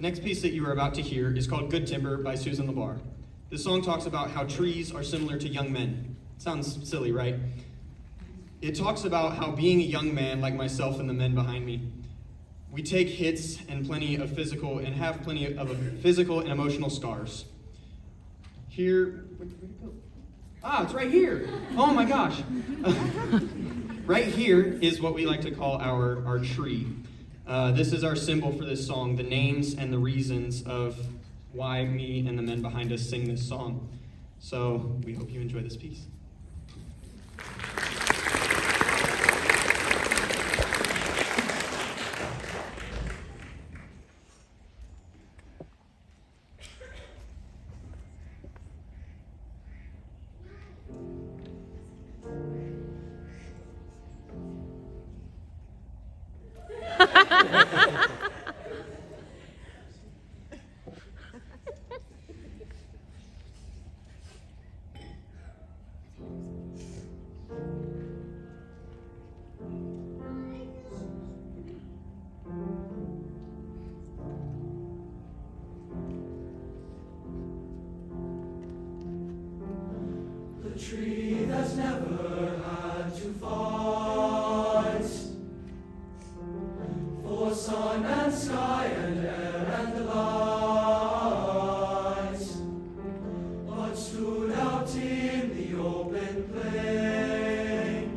The next piece that you are about to hear is called Good Timber by Susan LeBar. This song talks about how trees are similar to young men. Sounds silly, right? It talks about how being a young man like myself and the men behind me, we take hits and have plenty of physical and emotional scars. Here, where'd it go? It's right here. Oh my gosh. Right here is what we like to call our tree. This is our symbol for this song, the names and the reasons of why me and the men behind us sing this song. So we hope you enjoy this piece. The tree that's never had to fight for sun and sky and air and light, but stood out in the open plain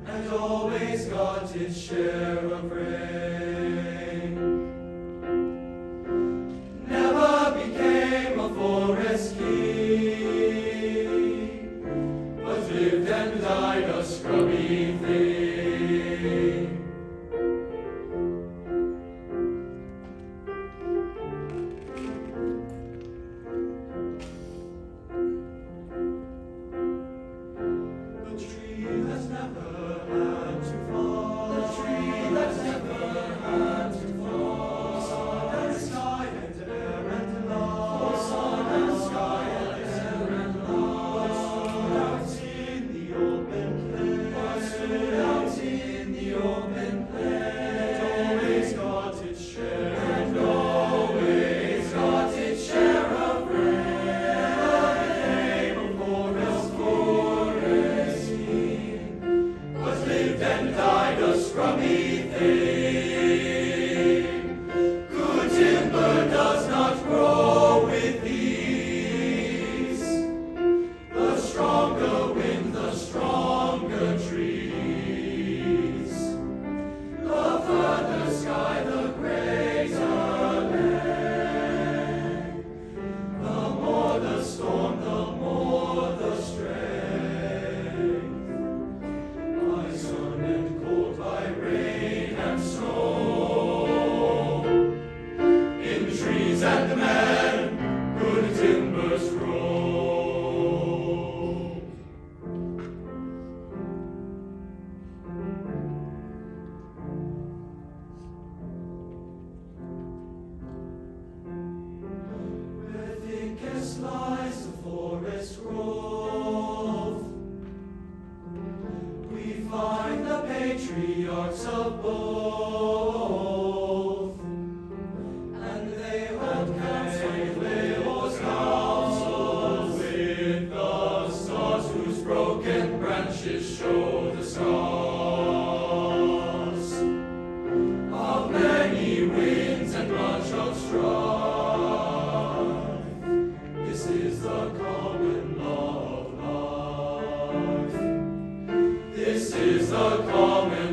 and always got its share of rain. Never became a forest king, but lived and died a scrubby thing. The tree that's never had to fall. The tree that's never had to fall. Sun and sky and air and light. Sun and sky and air and light. Stood out in the open plain. Stood out in the open plain. And always got its share. And always got its share of rain. Never became a forest king, but lived and died a scrubby thing. Good timber does not grow with ease. The stronger wind, the stronger trees. The further sky, the greater land. The more the storm, the more the strength. By sun and cold, by rain and snow, in trees and men, good timbers grow. Where thickest lies the forest grove, we find the patriarchs of both, and they hold counsel with the stars, whose broken branches show the scars of many winds and much of strife. This is the common law of life. This is the common